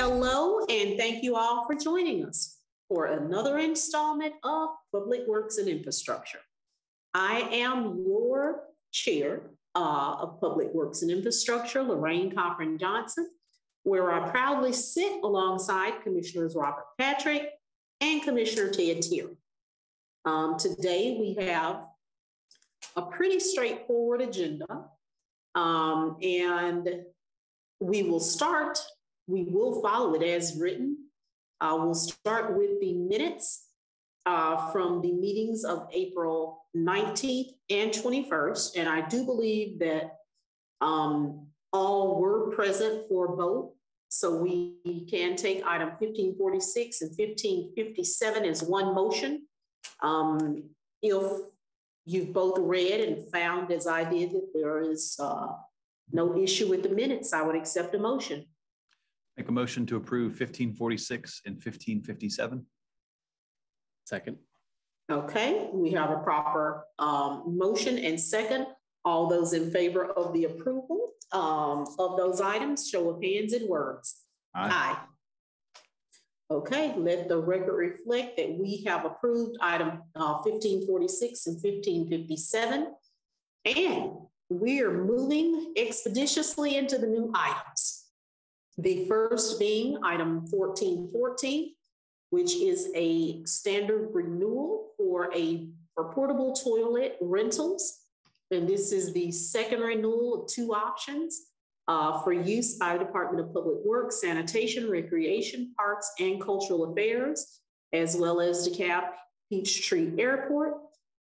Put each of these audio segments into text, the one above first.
Hello, and thank you all for joining us for another installment of Public Works and Infrastructure. I am your chair of Public Works and Infrastructure, Lorraine Cochran-Johnson, where I proudly sit alongside Commissioners Robert Patrick and Commissioner Ted Terry. Today we have a pretty straightforward agenda, and we will follow it as written. We'll start with the minutes from the meetings of April 19th and 21st. And I do believe that all were present for both. So we can take item 1546 and 1557 as one motion. If you've both read and found, as I did, that there is no issue with the minutes, I would accept a motion. Make a motion to approve 1546 and 1557. Second. Okay, we have a proper motion and second. All those in favor of the approval of those items, show of hands and words. Aye. Aye. Okay, let the record reflect that we have approved item 1546 and 1557. And we are moving expeditiously into the new items. The first being item 1414, which is a standard renewal for portable toilet rentals. And this is the second renewal of two options for use by the Department of Public Works, Sanitation, Recreation, Parks, and Cultural Affairs, as well as DeKalb Peachtree Airport,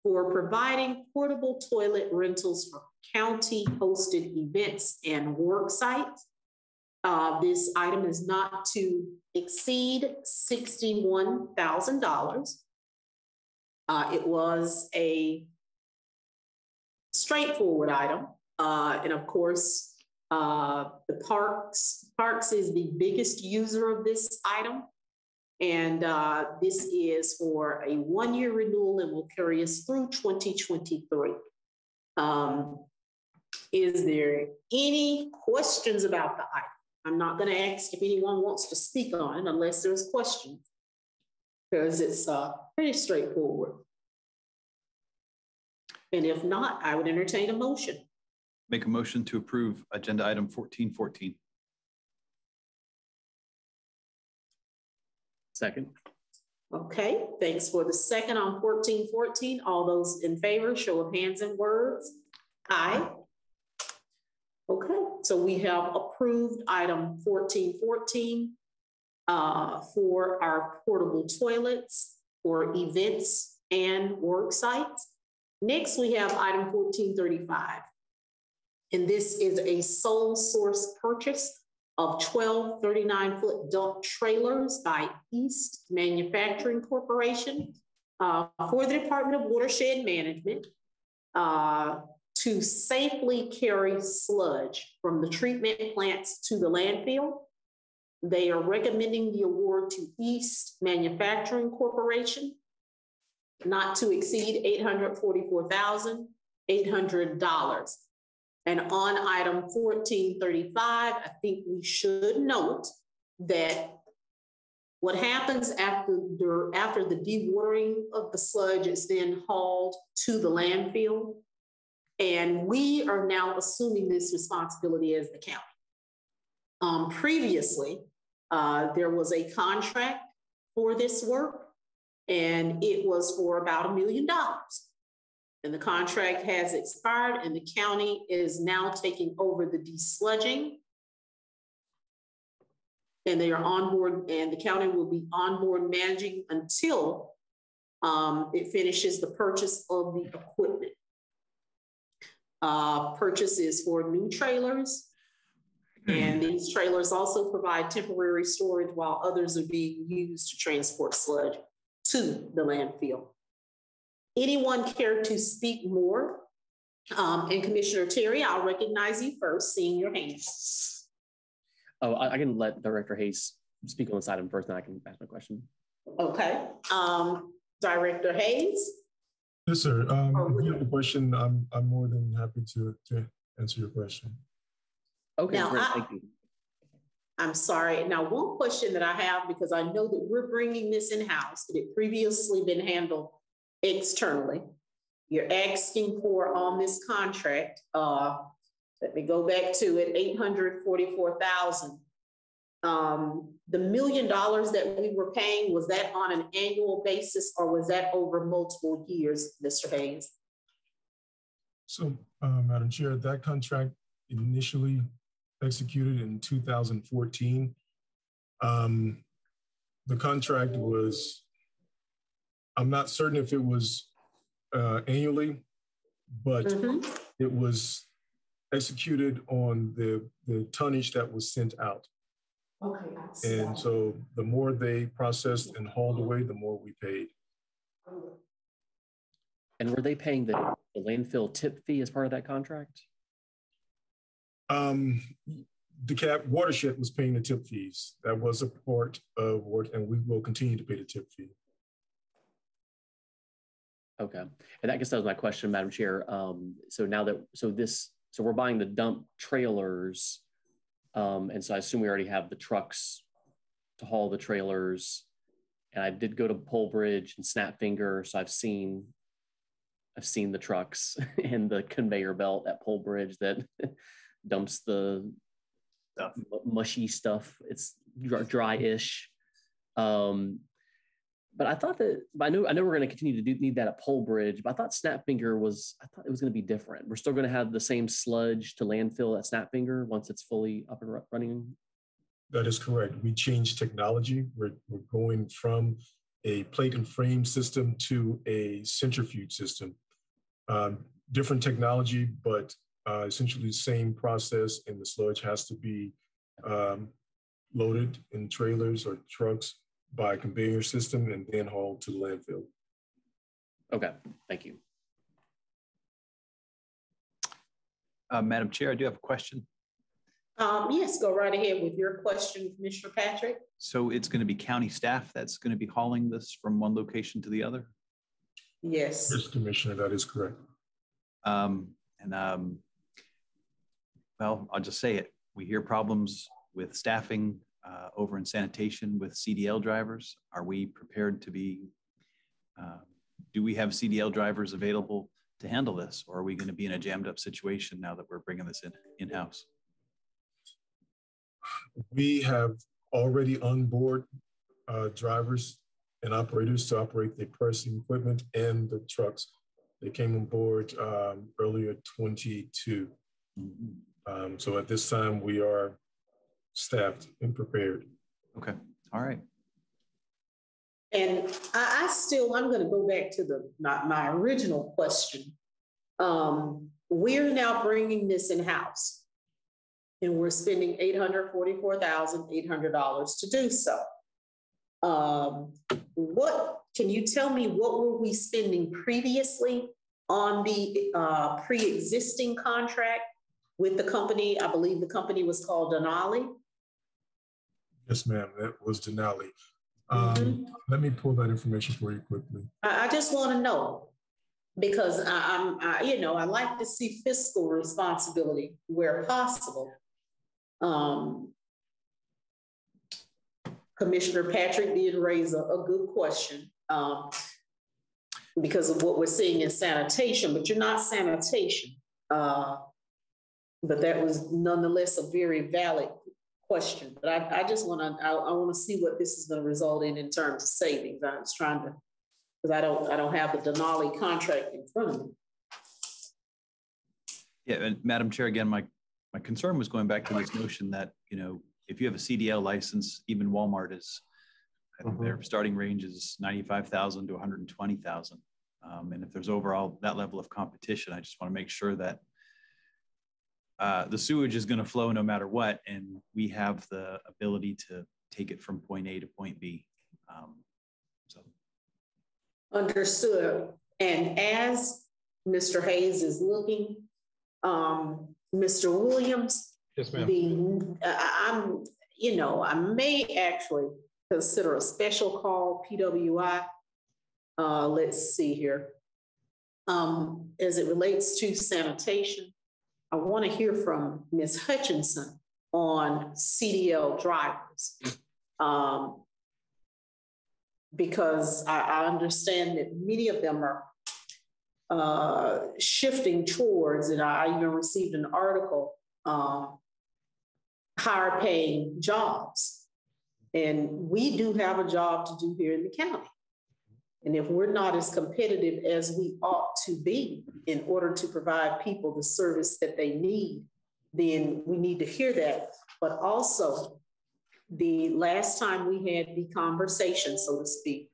for providing portable toilet rentals for county-hosted events and work sites. This item is not to exceed $61,000. It was a straightforward item. And of course, the Parks is the biggest user of this item. And this is for a one-year renewal and will carry us through 2023. Is there any questions about the item? I'm not going to ask if anyone wants to speak on it unless there's questions, because it's pretty straightforward. And if not, I would entertain a motion. Make a motion to approve agenda item 1414. Second. Okay, thanks for the second on 1414. All those in favor, show of hands and words. Aye. Okay, so we have approved item 1414 for our portable toilets for events and work sites. Next, we have item 1435. And this is a sole source purchase of 12 39-foot dump trailers by East Manufacturing Corporation for the Department of Watershed Management to safely carry sludge from the treatment plants to the landfill. They are recommending the award to East Manufacturing Corporation, not to exceed $844,800. And on item 1435, I think we should note that what happens after the dewatering of the sludge is then hauled to the landfill. And we are now assuming this responsibility as the county. Previously, there was a contract for this work, and it was for about $1 million. And the contract has expired, and the county is now taking over the desludging. And they are on board, and the county will be on board managing until it finishes the purchase of the equipment. Purchases for new trailers, and these trailers also provide temporary storage while others are being used to transport sludge to the landfill. Anyone care to speak more? And Commissioner Terry, I'll recognize you first, seeing your hands. Oh, I can let Director Hayes speak on this item first, and I can ask my question. Okay. Director Hayes? Yes, sir. If you have a question, I'm more than happy to answer your question. Okay, now, great. Thank you. I'm sorry. Now, one question that I have, because I know that we're bringing this in-house, it had previously been handled externally. You're asking for on this contract, let me go back to it, $844,000. The $1 million that we were paying, was that on an annual basis or was that over multiple years, Mr. Hayes? So, Madam Chair, that contract initially executed in 2014. The contract was, I'm not certain if it was annually, but it was executed on the tonnage that was sent out. Okay. And so the more they processed and hauled away, the more we paid. And were they paying the landfill tip fee as part of that contract? DeKalb Watershed was paying the tip fees. That was a part of what, and we will continue to pay the tip fee. Okay, and I guess that was my question, Madam Chair. So now that, so we're buying the dump trailers, and so I assume we already have the trucks to haul the trailers. And I did go to Pole Bridge and Snapfinger, so I've seen the trucks and the conveyor belt at Pole Bridge that dumps the mushy stuff. It's dry-ish. But I thought that, I know we're going to continue to need that at Pole Bridge, but I thought Snapfinger I thought it was going to be different. We're still going to have the same sludge to landfill at Snapfinger once it's fully up and running. That is correct. We changed technology. We're going from a plate and frame system to a centrifuge system. Different technology, but essentially the same process, and the sludge has to be loaded in trailers or trucks by a conveyor system and then hauled to the landfill. Okay, thank you. Madam Chair, I do have a question. Yes, go right ahead with your question, Commissioner Patrick. So it's going to be county staff that's going to be hauling this from one location to the other? Yes. Yes, Commissioner, that is correct. Well, I'll just say it. We hear problems with staffing over in sanitation with CDL drivers. Are we prepared to be, do we have CDL drivers available to handle this? Or are we going to be in a jammed up situation now that we're bringing this in-house? We have already on board drivers and operators to operate the pressing equipment and the trucks. They came on board earlier 22. So at this time, we are staffed and prepared. Okay, all right. And I'm going to go back to my original question. We're now bringing this in-house, and we're spending $844,800 to do so. Can you tell me what were we spending previously on the pre-existing contract with the company? I believe the company was called Denali. Yes, ma'am, that was Denali. Let me pull that information for you quickly. I just want to know, because I like to see fiscal responsibility where possible. Commissioner Patrick did raise a good question because of what we're seeing in sanitation, but you're not sanitation. But that was nonetheless a very valid question. But I just want to see what this is going to result in terms of savings. I was trying to, because I don't have the Denali contract in front of me. Yeah, and Madam Chair, again, my concern was going back to this notion that, if you have a CDL license, even Walmart is, I think their starting range is $95,000 to $120,000. And if there's overall that level of competition, I just want to make sure that the sewage is going to flow no matter what, and we have the ability to take it from point A to point B. Understood. And as Mr. Hayes is looking, Mr. Williams, yes, ma'am. I may actually consider a special call PWI. Let's see here. As it relates to sanitation, I want to hear from Ms. Hutchinson on CDL drivers. Because I understand that many of them are shifting towards, and I even received an article, higher paying jobs. And we do have a job to do here in the county. And if we're not as competitive as we ought to be in order to provide people the service that they need, then we need to hear that. But also, the last time we had the conversation, so to speak,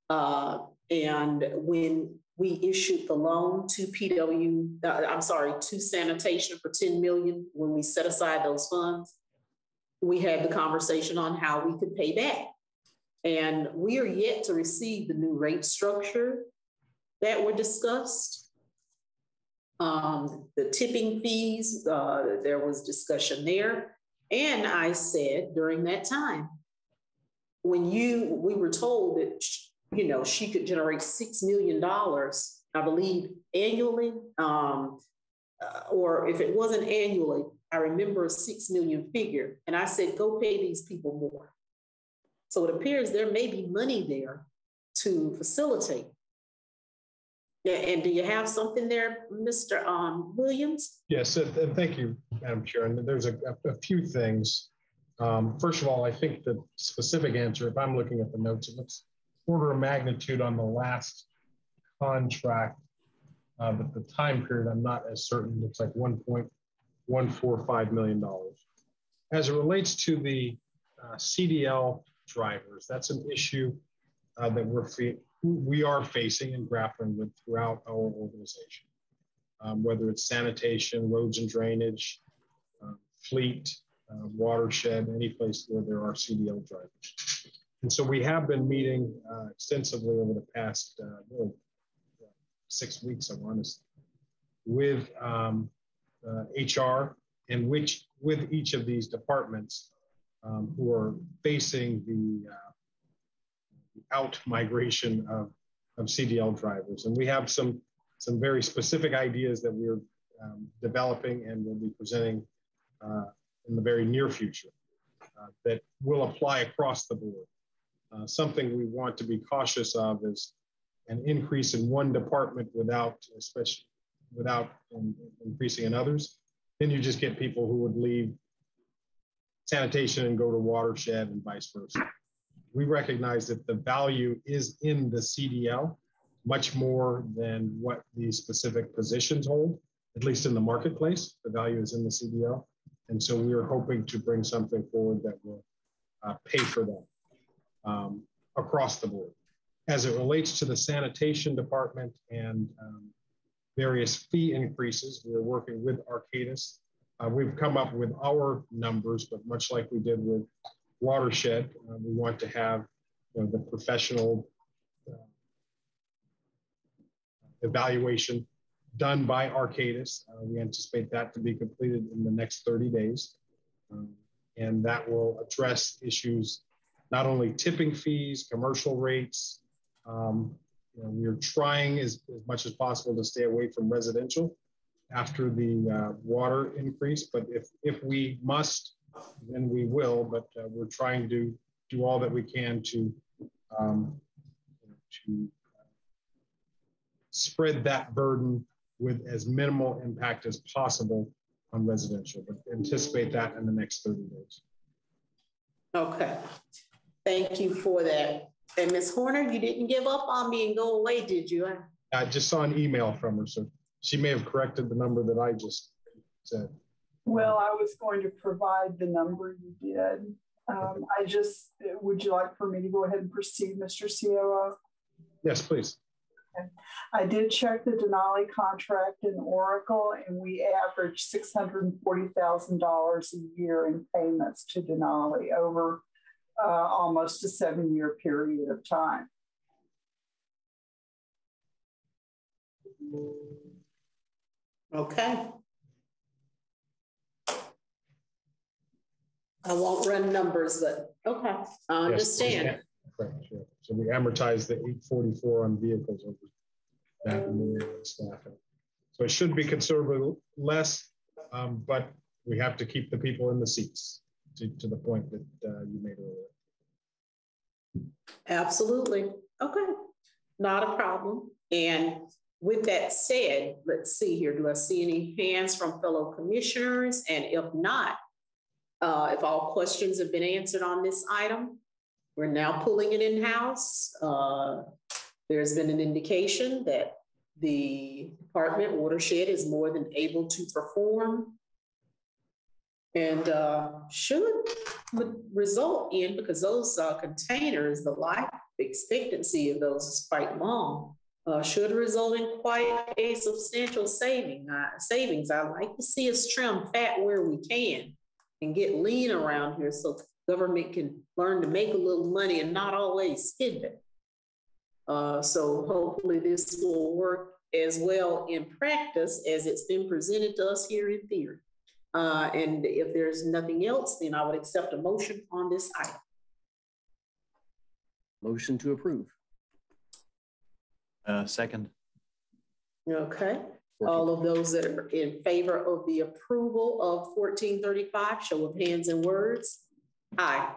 and when we issued the loan to to sanitation for 10 million, when we set aside those funds, we had the conversation on how we could pay back. And we are yet to receive the new rate structure that were discussed. The tipping fees, there was discussion there. And I said during that time, when we were told that, she could generate $6 million, I believe, annually, or if it wasn't annually, I remember a 6 million figure. And I said, go pay these people more. So it appears there may be money there to facilitate. Yeah, and do you have something there, Mr. Williams? Yes, and thank you, Madam Chair. And there's a few things. First of all, I think the specific answer, if I'm looking at the notes, it looks order of magnitude on the last contract, but the time period, I'm not as certain. It's like $1.145 million. As it relates to the CDL drivers, that's an issue that we are facing and grappling with throughout our organization, whether it's sanitation, roads and drainage, fleet, watershed, any place where there are CDL drivers. And so we have been meeting extensively over the past 6 weeks, I want to say, with HR and with each of these departments who are facing the out migration of CDL drivers. And we have some very specific ideas that we're developing and will be presenting in the very near future that will apply across the board. Something we want to be cautious of is an increase in one department without increasing in others. Then you just get people who would leave sanitation and go to watershed and vice versa. We recognize that the value is in the CDL much more than what the specific positions hold, at least in the marketplace. The value is in the CDL. And so we are hoping to bring something forward that will pay for that across the board. As it relates to the sanitation department and various fee increases, we're working with Arcadis. We've come up with our numbers, but much like we did with Watershed, we want to have the professional evaluation done by Arcadis. We anticipate that to be completed in the next 30 days. And that will address issues, not only tipping fees, commercial rates. We're trying as much as possible to stay away from residential after the water increase, but if we must, then we will, but we're trying to do all that we can to spread that burden with as minimal impact as possible on residential, but anticipate that in the next 30 days. Okay, thank you for that. And Ms. Horner, you didn't give up on me and go away, did you? I just saw an email from her, so she may have corrected the number that I just said. Well, I was going to provide the number you did. Would you like for me to go ahead and proceed, Mr. COO? Yes, please. Okay. I did check the Denali contract in Oracle, and we averaged $640,000 a year in payments to Denali over almost a 7-year period of time. Okay. I won't run numbers, but okay, I understand. Yes, correct, sure. So we amortize the $844 on vehicles over that and staffing. So it should be considerably less, but we have to keep the people in the seats to the point that you made earlier. Absolutely. Okay, not a problem. And with that said, let's see here. Do I see any hands from fellow commissioners? And if not, if all questions have been answered on this item, we're now pulling it in-house. There's been an indication that the department watershed is more than able to perform and should result in, because those containers, the life expectancy of those is quite long, should result in quite a substantial savings. I like to see us trim fat where we can and get lean around here so government can learn to make a little money and not always spend it. So hopefully this will work as well in practice as it's been presented to us here in theory. And if there's nothing else, then I would accept a motion on this item. Motion to approve. Second. Okay. All of those that are in favor of the approval of 1435, show of hands and words. Aye.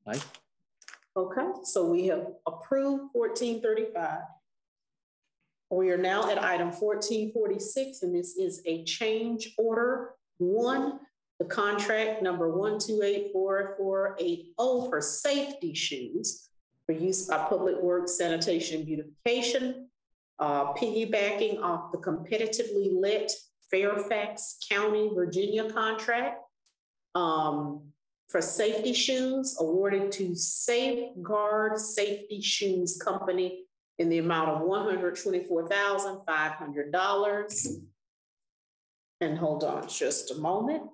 Aye. Okay, so we have approved 1435. We are now at item 1446, and this is a change order 1, the contract number 1284480 for safety shoes for use by Public Works, Sanitation, and Beautification, piggybacking off the competitively let Fairfax County, Virginia contract for safety shoes awarded to Safeguard Safety Shoes Company in the amount of $124,500. And hold on just a moment.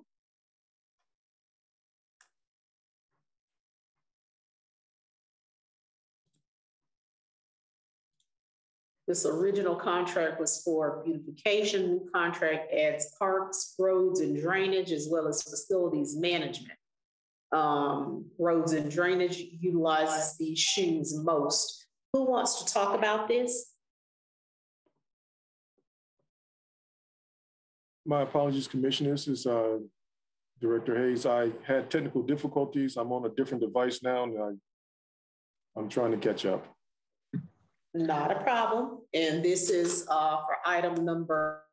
This original contract was for beautification. New contract adds parks, roads, and drainage, as well as facilities management. Roads and drainage utilizes these shoes most. Who wants to talk about this? My apologies, Commissioners. This is Director Hayes. I had technical difficulties. I'm on a different device now, and I'm trying to catch up. Not a problem. And this is for item number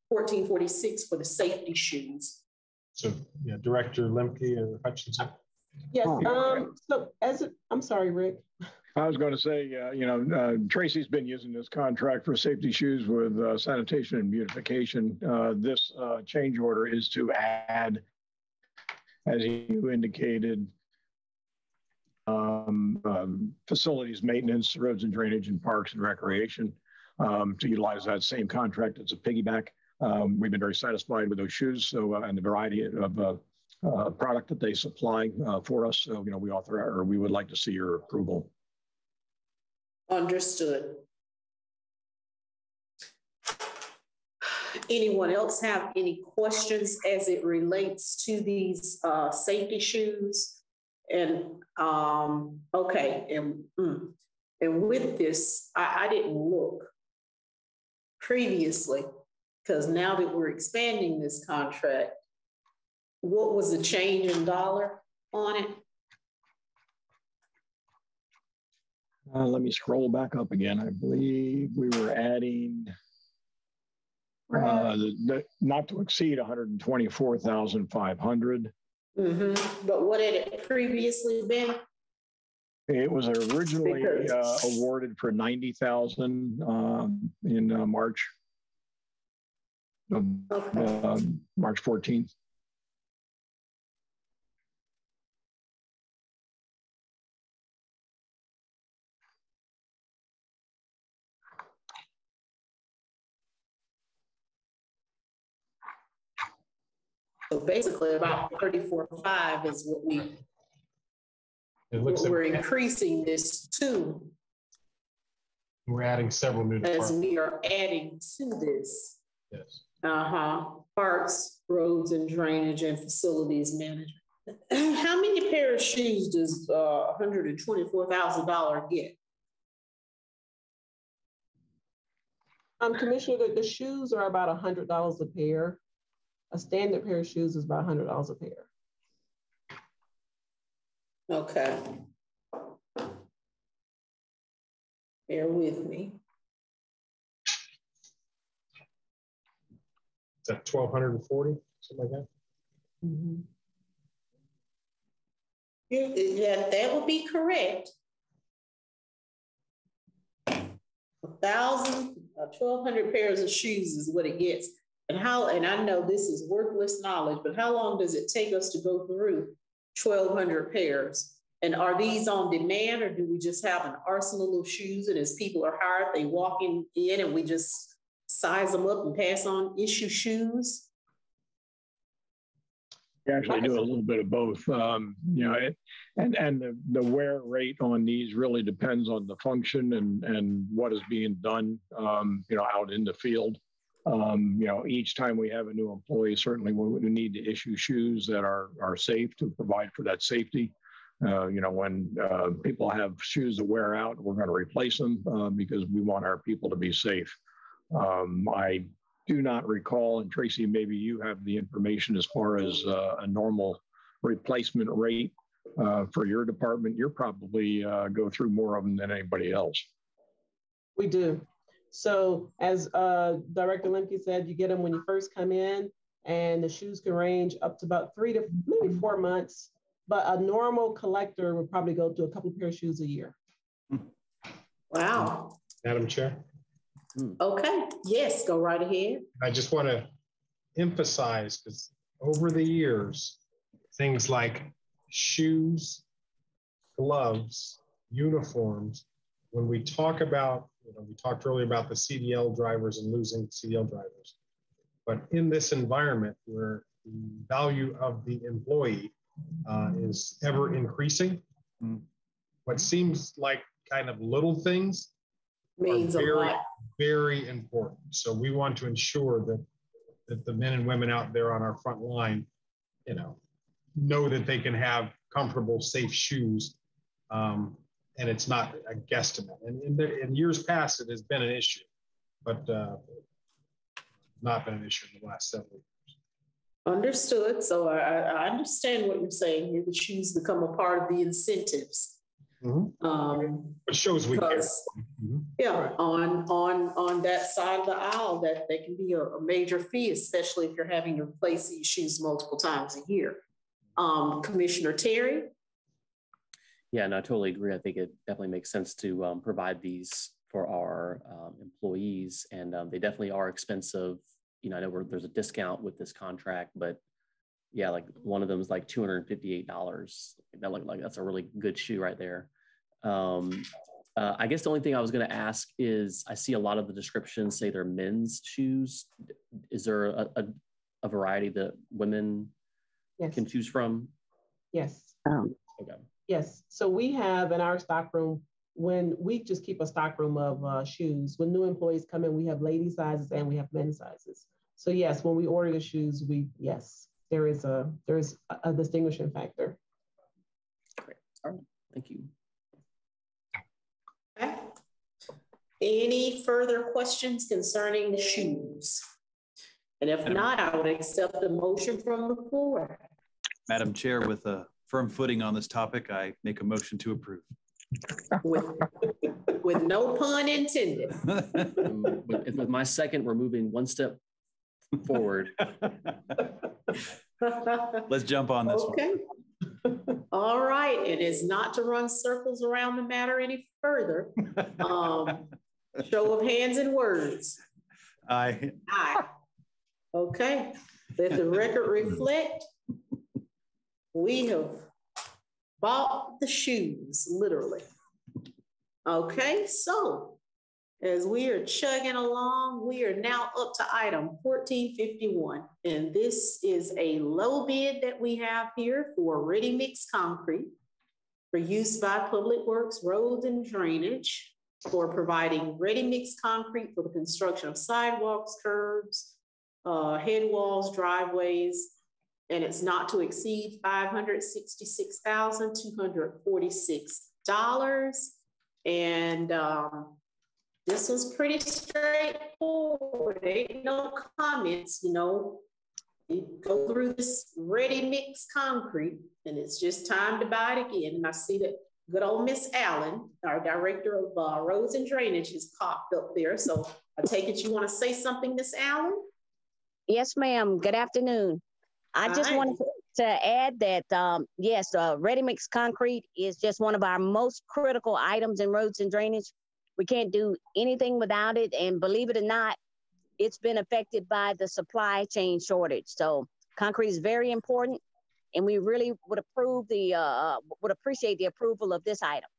1446 for the safety shoes. So, yeah, Director Lemke or Hutchinson. Yes. I'm sorry, Rick. I was going to say, Tracy's been using this contract for safety shoes with sanitation and beautification. This change order is to add, as you indicated, facilities maintenance, roads and drainage, and parks and recreation to utilize that same contract as a piggyback. We've been very satisfied with those shoes, and the variety of product that they supply for us. So, we would like to see your approval. Understood. Anyone else have any questions as it relates to these safety shoes? And okay, and with this, I didn't look previously, because now that we're expanding this contract, what was the change in dollar on it? Let me scroll back up again. I believe we were adding not to exceed 124,500. But what had it previously been? It was originally awarded for 90,000 in March. March 14th. So basically about 34.5 is what we're increasing this to. We're adding several new departments. As we are adding to this. Yes. Parks, roads and drainage, and facilities management. How many pair of shoes does $124,000 get? Commissioner, the shoes are about $100 a pair. A standard pair of shoes is about $100 a pair. Okay. Bear with me. Is that 1,240, something like that? Mm-hmm. Yeah, that would be correct. 1,200 pairs of shoes is what it gets. And I know this is worthless knowledge, but how long does it take us to go through 1,200 pairs? And are these on demand, or do we just have an arsenal of shoes, and as people are hired, they walk in and we just size them up and pass on issue shoes? We actually do a little bit of both. You know, and the wear rate on these really depends on the function and what is being done, you know, out in the field. You know, each time we have a new employee, certainly we need to issue shoes that are safe to provide for that safety. You know, when people have shoes that wear out, we're going to replace them because we want our people to be safe. I do not recall, and Tracy, maybe you have the information as far as a normal replacement rate for your department. You're probably go through more of them than anybody else. We do. So as Director Lemke said, you get them when you first come in, and the shoes can range up to about 3 to maybe 4 months. But a normal collector would probably go to a couple of pair of shoes a year. Wow. Madam Chair? Okay, yes, go right ahead. I just want to emphasize, because over the years, things like shoes, gloves, uniforms, when we talk about, you know, we talked earlier about the CDL drivers and losing CDL drivers, but in this environment where the value of the employee is ever increasing, what seems like kind of little things Means are a lot. very important. So we want to ensure that the men and women out there on our front line, you know that they can have comfortable, safe shoes, and it's not a guesstimate. And in years past, it has been an issue, but not been an issue in the last several years. Understood. So I understand what you're saying here. The shoes become a part of the incentives. It shows we care. Yeah, on that side of the aisle, that can be a major fee, especially if you're having to replace these shoes multiple times a year. Commissioner Terry? Yeah, no, I totally agree. I think it definitely makes sense to provide these for our employees, and they definitely are expensive. You know, I know there's a discount with this contract, but yeah, like one of them is like $258. That looked like that's a really good shoe right there. I guess the only thing I was going to ask is, I see a lot of the descriptions say they're men's shoes. Is there a variety that women can choose from? Yes. Okay. Yes. So we have in our stockroom, when we just keep a stockroom of shoes, when new employees come in, we have lady sizes and we have men's sizes. So yes, when we order the shoes, there is a distinguishing factor. Great. All right. Thank you. Okay. Any further questions concerning the shoes? And if not, I would accept the motion from the floor. Madam Chair, with a firm footing on this topic, I make a motion to approve. With no pun intended. With my second, we're moving one step forward. Let's jump on this one. All right. It is not to run circles around the matter any further. Show of hands and words. Aye. Aye. Okay. Let the record reflect. We have bought the shoes, literally. Okay, so as we are chugging along, we are now up to item 1451. And this is a low bid that we have here for ready mix concrete for use by Public Works, Roads and Drainage, for providing ready mix concrete for the construction of sidewalks, curbs, head walls, driveways, and it's not to exceed $566,246. And this was pretty straightforward. Ain't no comments, you know. You go through this ready mix concrete, and it's just time to buy it again. And I see that good old Miss Allen, our director of roads and drainage, has popped up there. So I take it you want to say something, Miss Allen? Yes, ma'am. Good afternoon. I just wanted to add that, yes, ready mix concrete is just one of our most critical items in roads and drainage. We can't do anything without it. And believe it or not, it's been affected by the supply chain shortage. So concrete is very important, and we really would appreciate the approval of this item.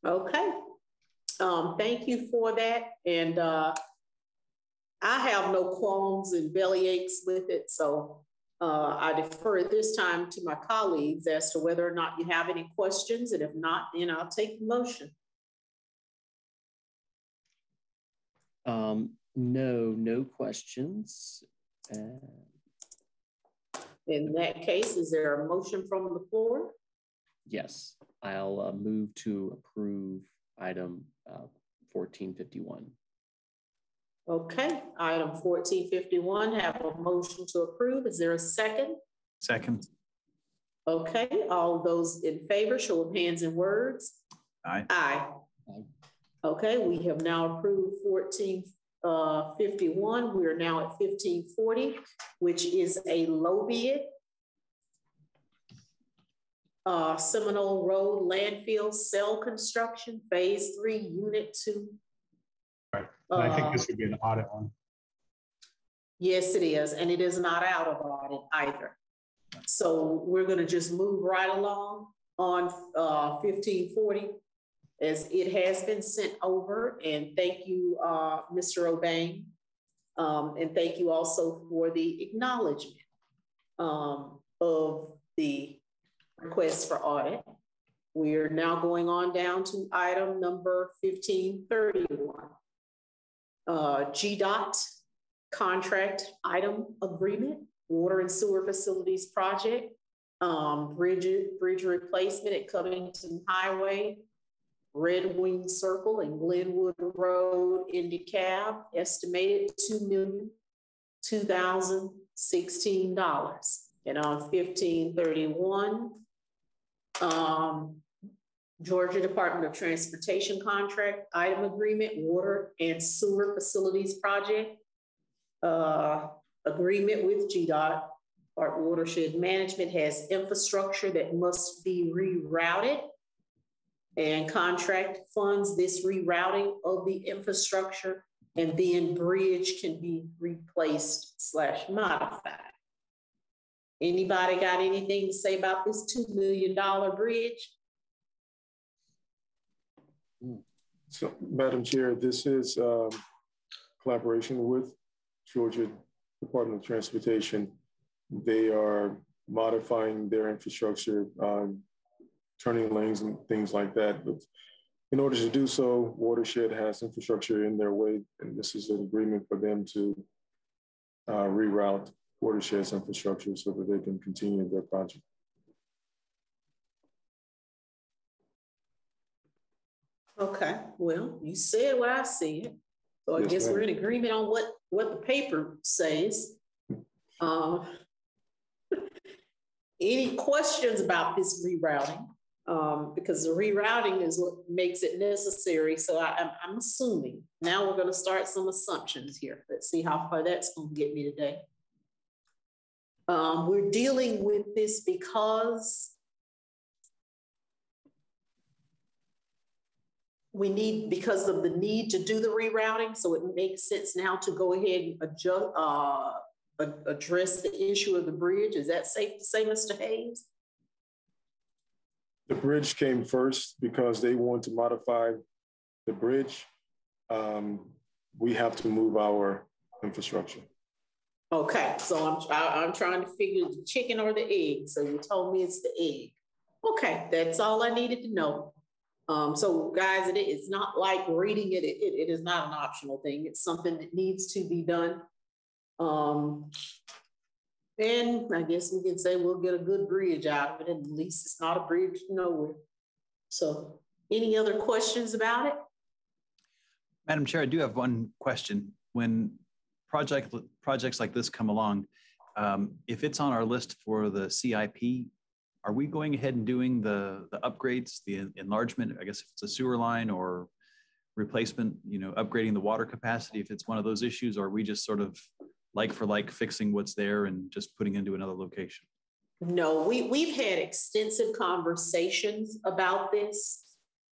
Okay. Thank you for that. And I have no qualms and belly aches with it. So I defer at this time to my colleagues as to whether or not you have any questions. And if not, then I'll take the motion. No questions. In that case, is there a motion from the floor? Yes, I'll move to approve item 1451. Okay, item 1451, have a motion to approve. Is there a second? Second. Okay, all those in favor, show of hands and words. Aye. Aye. Aye. Okay, we have now approved 1451. We are now at 1540, which is a low bid. Seminole Road landfill cell construction, phase 3, unit 2. Right. And I think this would be an audit one. Yes, it is. And it is not out of audit either. So we're going to just move right along on 1540 as it has been sent over. And thank you, Mr. O'Bain. And thank you also for the acknowledgement of the request for audit. We are now going on down to item number 1531. GDOT contract item agreement, water and sewer facilities project, bridge replacement at Covington Highway, Red Wing Circle and Glenwood Road in DeKalb, estimated $2,002,016. And on 1531, Georgia Department of Transportation contract item agreement, water and sewer facilities project, agreement with GDOT. Our watershed management has infrastructure that must be rerouted, and contract funds this rerouting of the infrastructure, and then bridge can be replaced / modified. Anybody got anything to say about this $2 million bridge? So, Madam Chair, this is collaboration with Georgia Department of Transportation. They are modifying their infrastructure, turning lanes and things like that. But in order to do so, Watershed has infrastructure in their way, and this is an agreement for them to reroute Watershed's infrastructure so that they can continue their project. Okay, well, you said what I said. So I guess we're in agreement on what the paper says. Any questions about this rerouting? Because the rerouting is what makes it necessary. So I'm assuming. Now we're going to start some assumptions here. Let's see how far that's going to get me today. We're dealing with this because because of the need to do the rerouting. So it makes sense now to go ahead and address the issue of the bridge. Is that safe to say, Mr. Hayes? The bridge came first because they want to modify the bridge. We have to move our infrastructure. Okay, so I'm trying to figure the chicken or the egg. So you told me it's the egg. Okay, that's all I needed to know. So guys, it's not like reading it. It is not an optional thing. It's something that needs to be done. And I guess we can say we'll get a good bridge out of it. And at least it's not a bridge to nowhere. So any other questions about it? Madam Chair, I do have one question. When projects like this come along, If it's on our list for the CIP, are we going ahead and doing the upgrades, the enlargement, I guess if it's a sewer line or replacement, upgrading the water capacity, if it's one of those issues, or are we just sort of like for like fixing what's there and just putting into another location? No, we've had extensive conversations about this.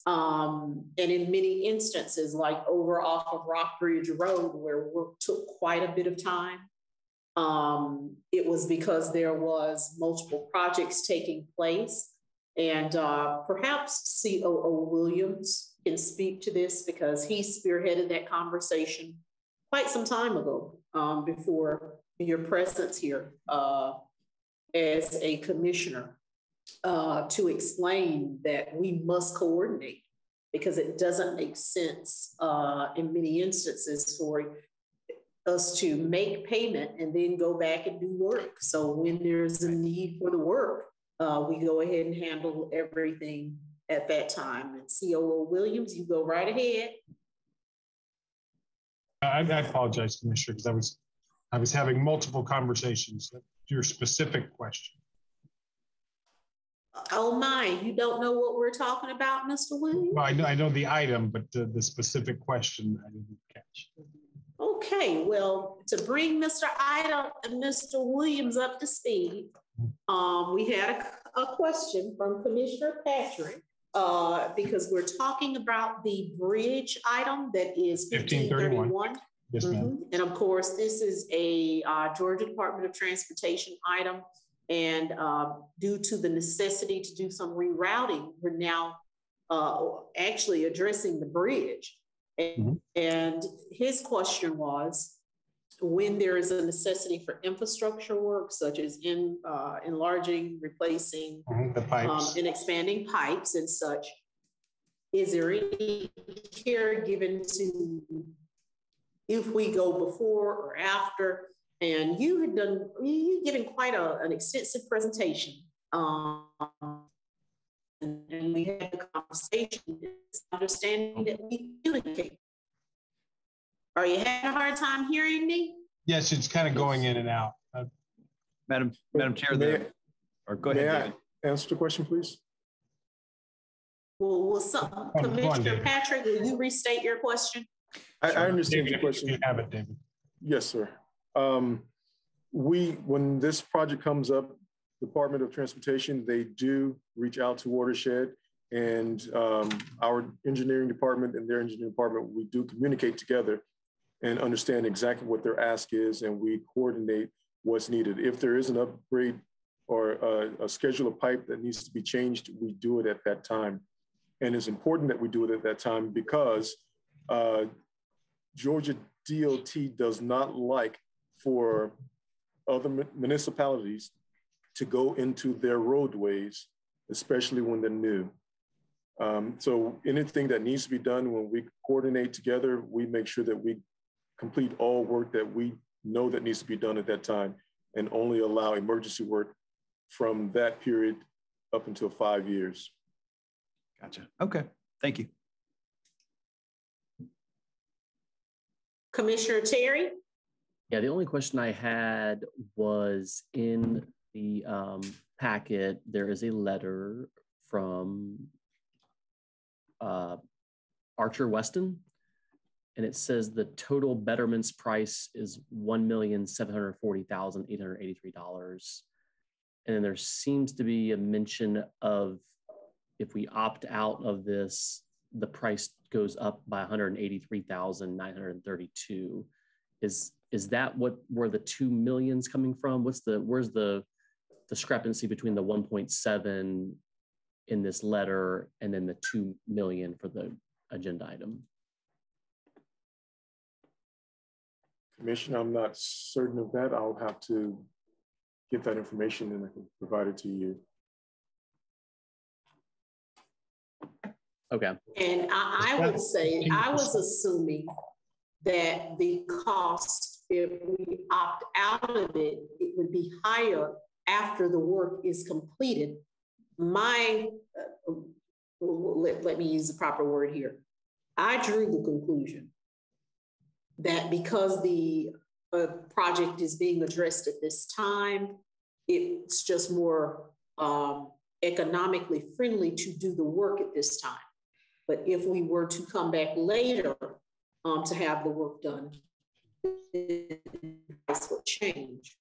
And in many instances, like over off of Rockbridge Road, where work took quite a bit of time, it was because there was multiple projects taking place. And perhaps COO Williams can speak to this because he spearheaded that conversation quite some time ago, before your presence here as a commissioner, to explain that we must coordinate because it doesn't make sense in many instances for us to make payment and then go back and do work. So when there's a need for the work, we go ahead and handle everything at that time. And COO Williams, you go right ahead. I apologize, Commissioner, because I was having multiple conversations. Your specific question. Oh my, you don't know what we're talking about, Mr. Williams? Well, I know the item, but the specific question I didn't catch. Okay, well, to bring Mr. Williams up to speed, we had a question from Commissioner Patrick, because we're talking about the bridge item that is 1531. Yes, ma'am. And of course, this is a Georgia Department of Transportation item. And due to the necessity to do some rerouting, we're now actually addressing the bridge. And his question was, when there is a necessity for infrastructure work, such as enlarging, replacing, The pipes. and expanding pipes and such, is there any care given to if we go before or after? And you've given quite an extensive presentation. And we had a conversation, it's understanding that we communicate. Are you having a hard time hearing me? Yes, it's kind of going in and out. Madam Chair, or go ahead, David. Answer the question, please. Well, Commissioner Patrick, will you restate your question? I understand David, your question. you have it, David. Yes, sir. When this project comes up, Department of Transportation, they do reach out to Watershed, and our engineering department and their engineering department, we do communicate together and understand exactly what their ask is, and we coordinate what's needed. If there is an upgrade or a schedule of pipe that needs to be changed, we do it at that time. And it's important that we do it at that time because Georgia DOT does not like for other municipalities to go into their roadways, especially when they're new. So anything that needs to be done, when we coordinate together, we make sure that we complete all work that we know that needs to be done at that time and only allow emergency work from that period up until 5 years. Gotcha. Okay, thank you. Commissioner Terry? Yeah, the only question I had was in the packet, there is a letter from Archer Weston, and it says the total betterments price is $1,740,883. And then there seems to be a mention of if we opt out of this, the price goes up by $183,932. Is that where the 2 million's coming from? Where's the discrepancy between the 1.7 in this letter and then the 2 million for the agenda item? Commissioner, I'm not certain of that. I'll have to get that information and I can provide it to you. Okay. And I would say, I was assuming that the cost, if we opt out of it, it would be higher after the work is completed. Let me use the proper word here. I drew the conclusion that because the project is being addressed at this time. It's just more economically friendly to do the work at this time. But if we were to come back later to have the work done, this would change.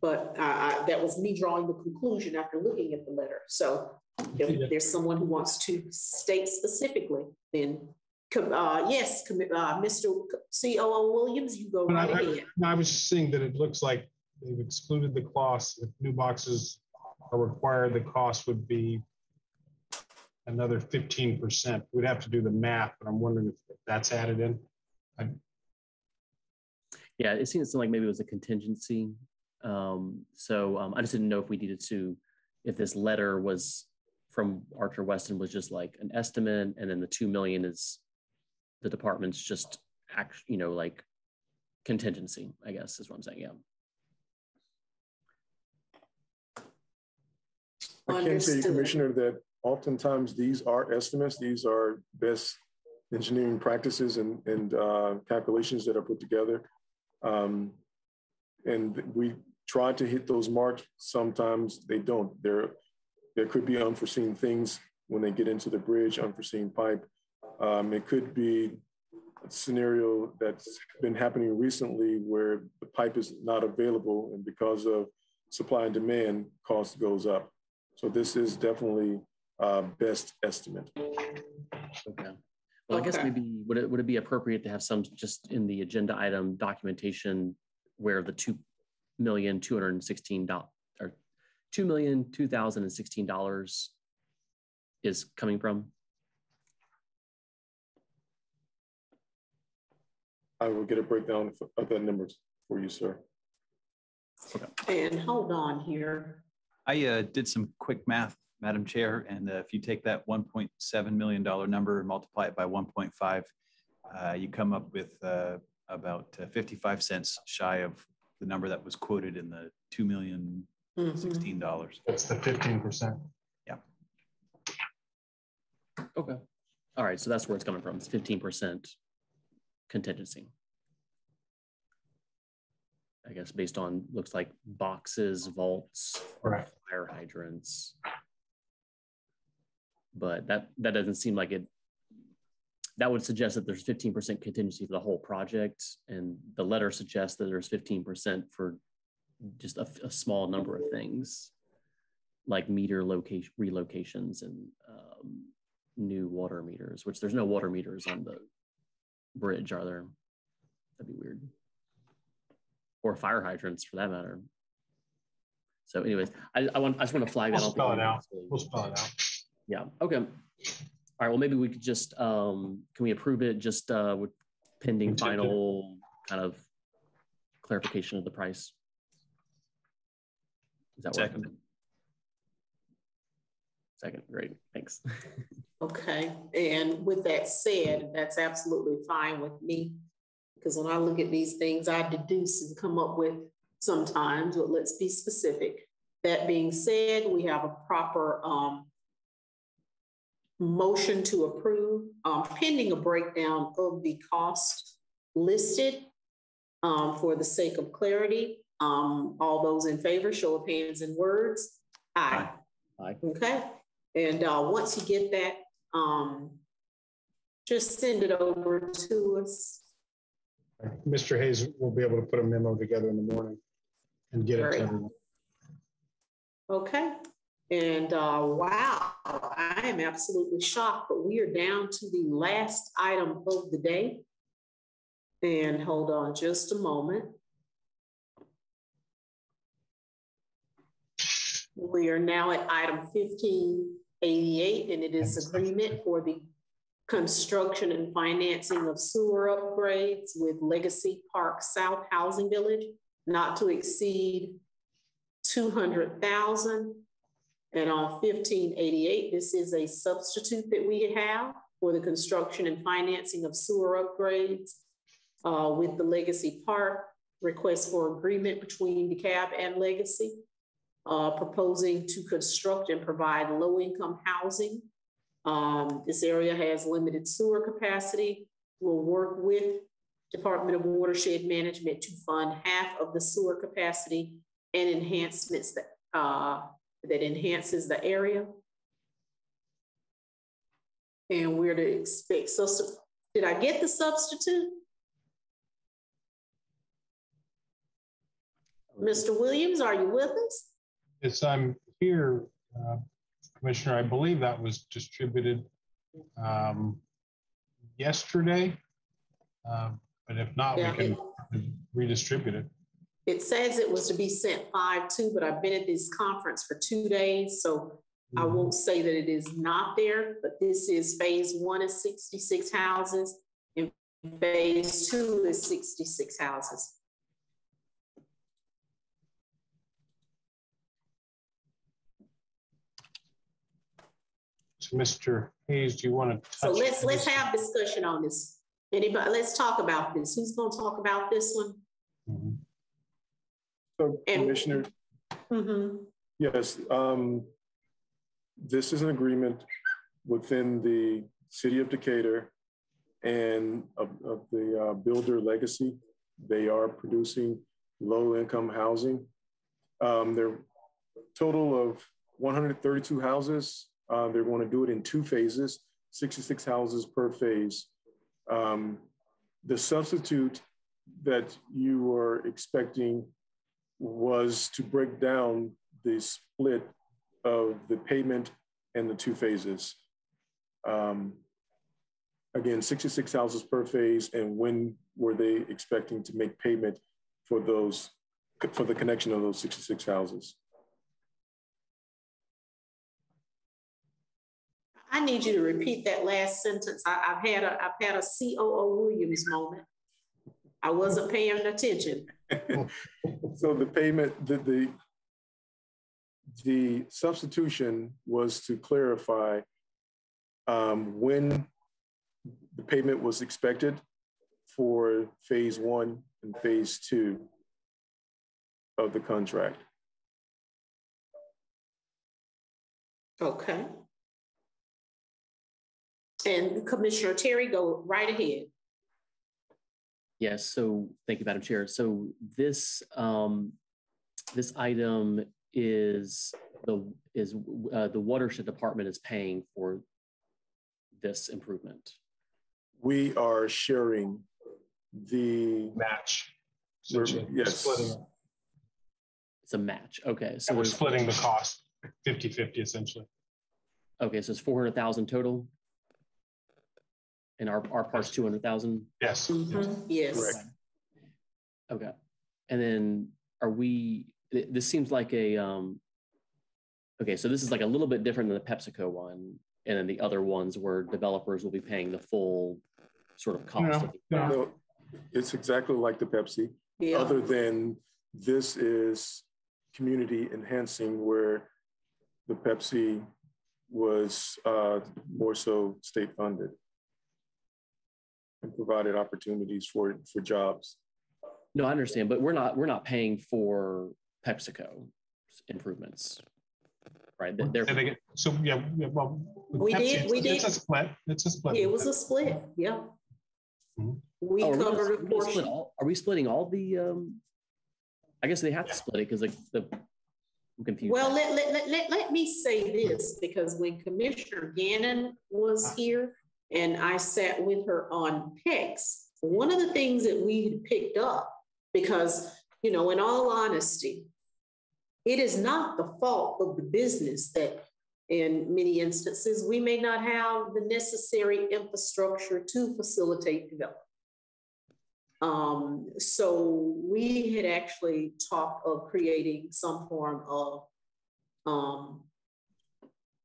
But that was me drawing the conclusion after looking at the letter. So if there's someone who wants to state specifically, then yes, Mr. COO Williams, you go right ahead. I was seeing that it looks like they've excluded the cost. If new boxes are required, the cost would be another 15%. We'd have to do the math, but I'm wondering if that's added in. Yeah, it seems like maybe it was a contingency. I just didn't know if we needed to, if this letter was from Archer Weston was just like an estimate, and then the 2 million is the department's just like contingency, I guess is what I'm saying. Yeah. I can say, Commissioner, that oftentimes these are estimates. These are best engineering practices and calculations that are put together. And we try to hit those marks. Sometimes they don't. There could be unforeseen things when they get into the bridge, unforeseen pipe. It could be a scenario that's been happening recently where the pipe is not available, and because of supply and demand, cost goes up. So this is definitely best estimate. Okay. Well, I guess maybe would it be appropriate to have some just in the agenda item documentation where the $2,216 or $2,002,016 is coming from? I will get a breakdown of the numbers for you, sir. Okay. And hold on here. I did some quick math, Madam Chair, and if you take that $1.7 million number and multiply it by 1.5, you come up with about 55 cents shy of the number that was quoted in the $2,016. That's the 15%. Yeah. Okay. All right. So that's where it's coming from. It's 15% contingency. I guess based on, looks like boxes, vaults, right, fire hydrants. But that doesn't seem like it. That would suggest that there's 15% contingency for the whole project, and the letter suggests that there's 15% for just a small number of things, like meter relocations and new water meters. Which there's no water meters on the bridge, are there? That'd be weird. Or fire hydrants, for that matter. So, anyways, I just want to flag that. We'll spell it out. We'll spell it out. Yeah. Okay. All right. Well, maybe we could just can we approve it just with pending final kind of clarification of the price? Is that Second? Working? Second. Great. Thanks. Okay. And with that said, that's absolutely fine with me, because when I look at these things, I deduce and come up with sometimes, but let's be specific. That being said, we have a proper motion to approve, pending a breakdown of the cost listed for the sake of clarity. All those in favor, show of hands and words. Aye. Aye. Okay. And once you get that, just send it over to us. Mr. Hayes will be able to put a memo together in the morning and get it to everyone. Okay. And wow, I am absolutely shocked, but we are down to the last item of the day. And hold on just a moment. We are now at item 1588, and it is agreement for the construction and financing of sewer upgrades with Legacy Park South Housing Village, not to exceed $200,000. And on 1588, this is a substitute that we have for the construction and financing of sewer upgrades with the Legacy Park. Request for agreement between DeKalb and Legacy, proposing to construct and provide low-income housing. This area has limited sewer capacity. We'll work with Department of Watershed Management to fund half of the sewer capacity and enhancements that enhances the area. And we're to expect, so did I get the substitute? Mr. Williams, are you with us? Yes, I'm here, Commissioner. I believe that was distributed yesterday, but if not, we can redistribute it. It says it was to be sent 5/2, but I've been at this conference for 2 days, so I won't say that it is not there, but this is phase 1 is 66 houses and phase 2 is 66 houses. So Mr. Hayes, do you want to touch? So let's have discussion on this. Anybody, let's talk about this. Who's going to talk about this one? So, Commissioner, yes, this is an agreement within the city of Decatur and of the builder legacy. They are producing low-income housing. They're total of 132 houses. They're going to do it in 2 phases, 66 houses per phase. The substitute that you were expecting was to break down the split of the payment and the 2 phases. Again, 66 houses per phase, and when were they expecting to make payment for those, for the connection of those 66 houses? I need you to repeat that last sentence. I've had a COO Williams moment. I wasn't paying attention. So the payment, the substitution was to clarify when the payment was expected for phase 1 and phase 2 of the contract. Okay. And Commissioner Terry, go right ahead. Yes, so thank you, Madam Chair. So this this item is the watershed department is paying for this improvement. We are sharing the match. Yes. It's a match. Okay, so we're splitting the cost 50-50 essentially. Okay, so it's 400,000 total. And our part's 200,000? Yes. Yes. Correct. Okay. And then this seems like a, okay, so this is like a little bit different than the PepsiCo one. And then the other ones where developers will be paying the full sort of cost. No, it's exactly like the Pepsi, other than this is community enhancing, where the Pepsi was more so state funded and provided opportunities for jobs. No, I understand, but we're not paying for PepsiCo improvements, right? So yeah, well, we Pepsi, did. It's a split. It's a split. It was a split. Yeah. We covered a portion. Are we splitting all the? I guess they have to split it because I'm confused. Well, let me say this, because when Commissioner Gannon was here and I sat with her on PECs, one of the things that we had picked up, because, you know, in all honesty, it is not the fault of the business that in many instances, we may not have the necessary infrastructure to facilitate development. So we had actually talked of creating some form of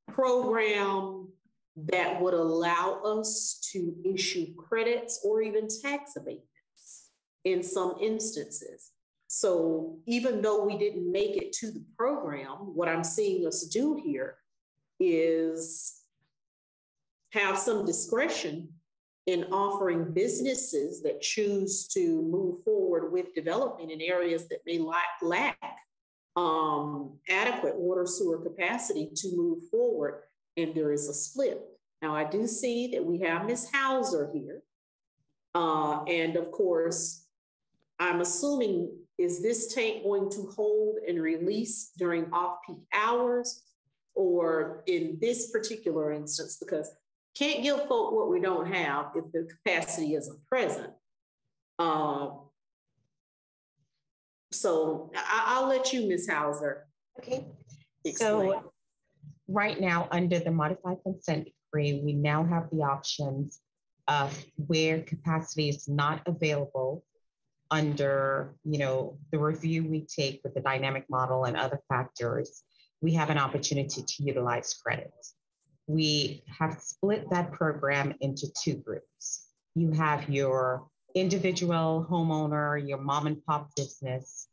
program that would allow us to issue credits or even tax abatements in some instances. So even though we didn't make it to the program, what I'm seeing us do here is have some discretion in offering businesses that choose to move forward with development in areas that may lack adequate water sewer capacity to move forward, and there is a split. Now, I do see that we have Ms. Hauser here, And of course, I'm assuming, is this tank going to hold and release during off-peak hours? Or in this particular instance, because can't give folk what we don't have if the capacity isn't present. So I'll let you, Ms. Hauser. Okay. Explain. So right now, under the modified consent decree, we now have the options of where capacity is not available under, the review we take with the dynamic model and other factors. We have an opportunity to utilize credits. We have split that program into two groups. You have your individual homeowner, your mom and pop business,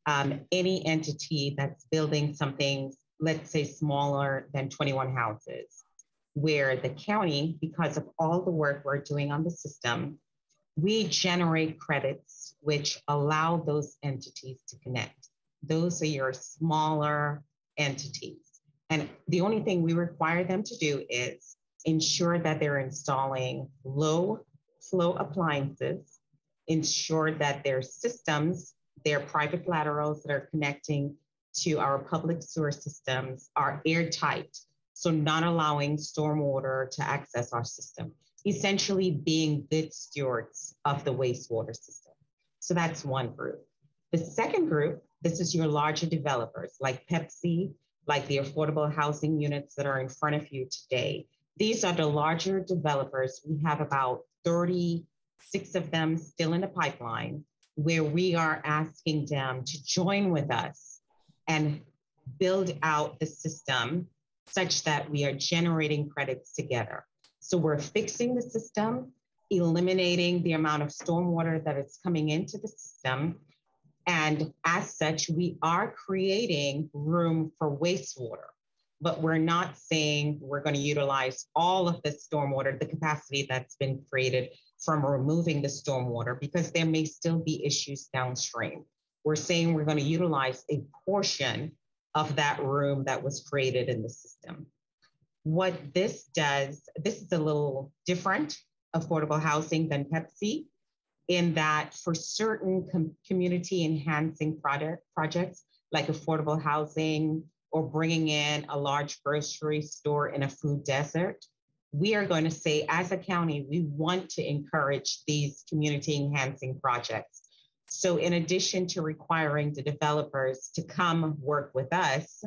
any entity that's building something, let's say smaller than 21 houses, where the county, because of all the work we're doing on the system, we generate credits which allow those entities to connect. Those are your smaller entities. And the only thing we require them to do is ensure that they're installing low flow appliances, ensure that their systems, their private laterals that are connecting to our public sewer systems are airtight, so not allowing stormwater to access our system, essentially being good stewards of the wastewater system. So that's one group. The second group, this is your larger developers like Pepsi, like the affordable housing units that are in front of you today. These are the larger developers. We have about 36 of them still in the pipeline, where we are asking them to join with us and build out the system such that we are generating credits together. So we're fixing the system, eliminating the amount of stormwater that is coming into the system. And as such, we are creating room for wastewater, but we're not saying we're going to utilize all of the stormwater, the capacity that's been created from removing the stormwater, because there may still be issues downstream. We're saying we're going to utilize a portion of that room that was created in the system. What this does, this is a little different affordable housing than Pepsi, in that for certain community enhancing projects like affordable housing or bringing in a large grocery store in a food desert, we are going to say as a county, we want to encourage these community enhancing projects. So in addition to requiring the developers to come work with us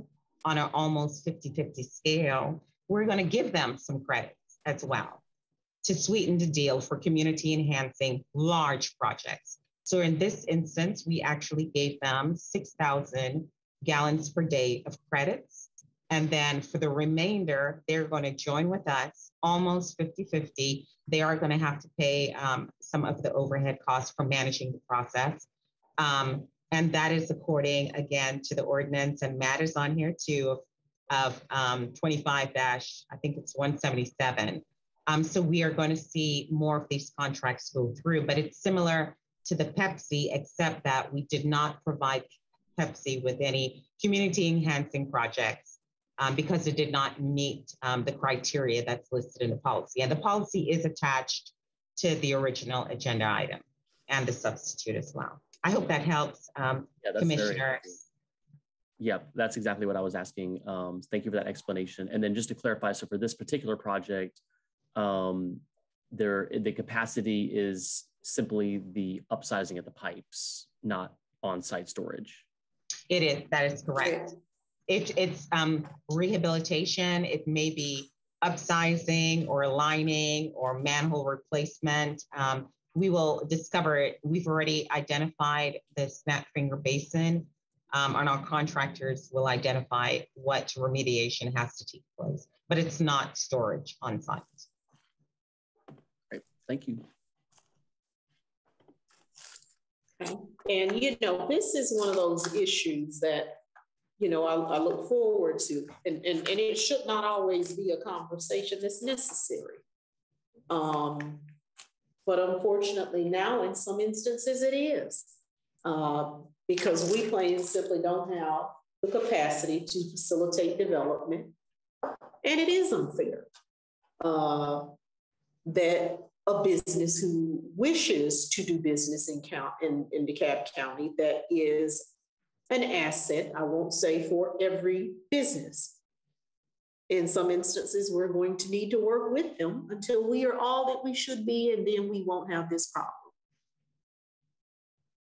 on an almost 50-50 scale, we're going to give them some credits as well to sweeten the deal for community enhancing large projects. So in this instance, we actually gave them 6,000 gallons per day of credits. And then for the remainder, they're going to join with us almost 50-50. They are going to have to pay some of the overhead costs for managing the process. And that is according, again, to the ordinance, and Matt is on here too, of 25-, I think it's 177. So we are going to see more of these contracts go through, but it's similar to the Pepsi, except that we did not provide Pepsi with any community enhancing projects because it did not meet the criteria that's listed in the policy. And the policy is attached to the original agenda item and the substitute as well. I hope that helps, Commissioner. Yeah, that's exactly what I was asking. Thank you for that explanation. And then just to clarify, so for this particular project, the capacity is simply the upsizing of the pipes, not on-site storage. It is, that is correct. It's rehabilitation. It may be upsizing or lining or manhole replacement. We will discover it. We've already identified the snap finger basin, and our contractors will identify what remediation has to take place, but it's not storage on site. Great, thank you. Okay. And, this is one of those issues that, I look forward to, and it should not always be a conversation that's necessary. But unfortunately now in some instances it is, because we plain and simply don't have the capacity to facilitate development. And it is unfair that a business who wishes to do business in DeKalb County that is an asset. I won't say for every business. In some instances, we're going to need to work with them until we are all that we should be, and then we won't have this problem.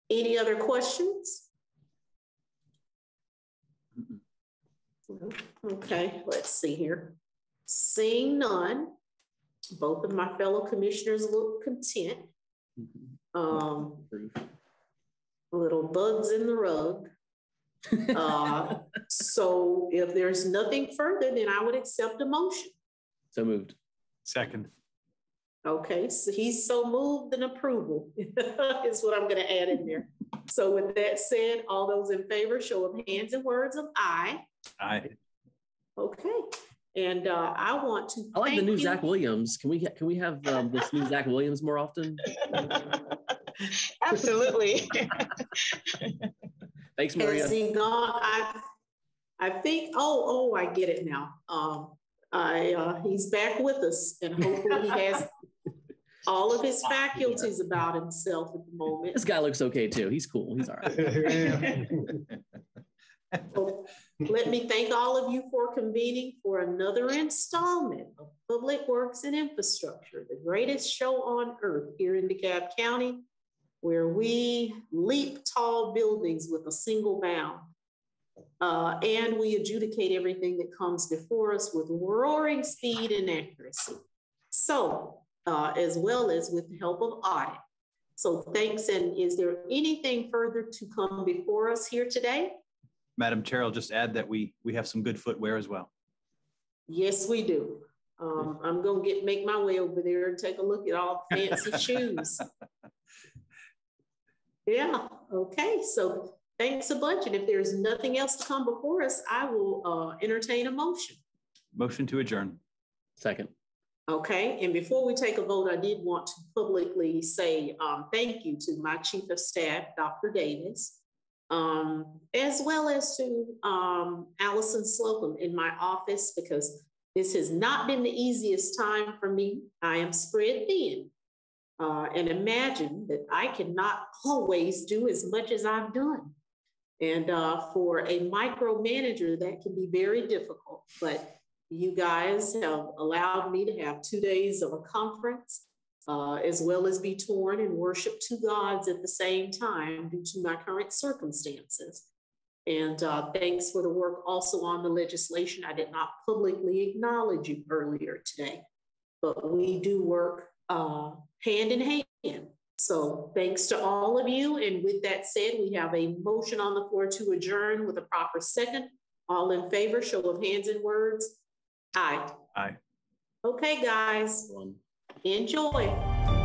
Any other questions? Okay, let's see here. Seeing none, both of my fellow commissioners look content. Little bugs in the rug. So if there's nothing further, then I would accept a motion. So moved. Second. Okay, so he's so moved and approval is what I'm going to add in there. So with that said, all those in favor, show of hands and words of aye. Aye. Okay, and I want to. I like the new Zach Williams. Can we have this new Zach Williams more often? Absolutely. Thanks, Maria. Has he gone? I think. Oh, I get it now. He's back with us, and hopefully he has all of his faculties about himself at the moment. This guy looks okay too. He's cool. He's all right. So let me thank all of you for convening for another installment of Public Works and Infrastructure, the greatest show on earth here in DeKalb County, where we leap tall buildings with a single bound. And we adjudicate everything that comes before us with roaring speed and accuracy. So, as well as with the help of audit. So thanks. And is there anything further to come before us here today? Madam Chair, I'll just add that we have some good footwear as well. Yes, we do. I'm going to make my way over there and take a look at all the fancy shoes. Yeah, okay. So thanks a bunch. And if there's nothing else to come before us, I will entertain a motion. Motion to adjourn. Second. Okay, and before we take a vote, I did want to publicly say thank you to my Chief of Staff, Dr. Davis, as well as to Allison Slocum in my office, because this has not been the easiest time for me. I am spread thin, and imagine that I cannot always do as much as I've done. And for a micromanager, that can be very difficult, but you guys have allowed me to have 2 days of a conference, as well as be torn and worship two gods at the same time due to my current circumstances. And thanks for the work also on the legislation. I did not publicly acknowledge you earlier today, but we do work hand in hand. So thanks to all of you. And with that said, we have a motion on the floor to adjourn with a proper second. All in favor, show of hands and words. Aye. Aye. Okay, guys. Enjoy.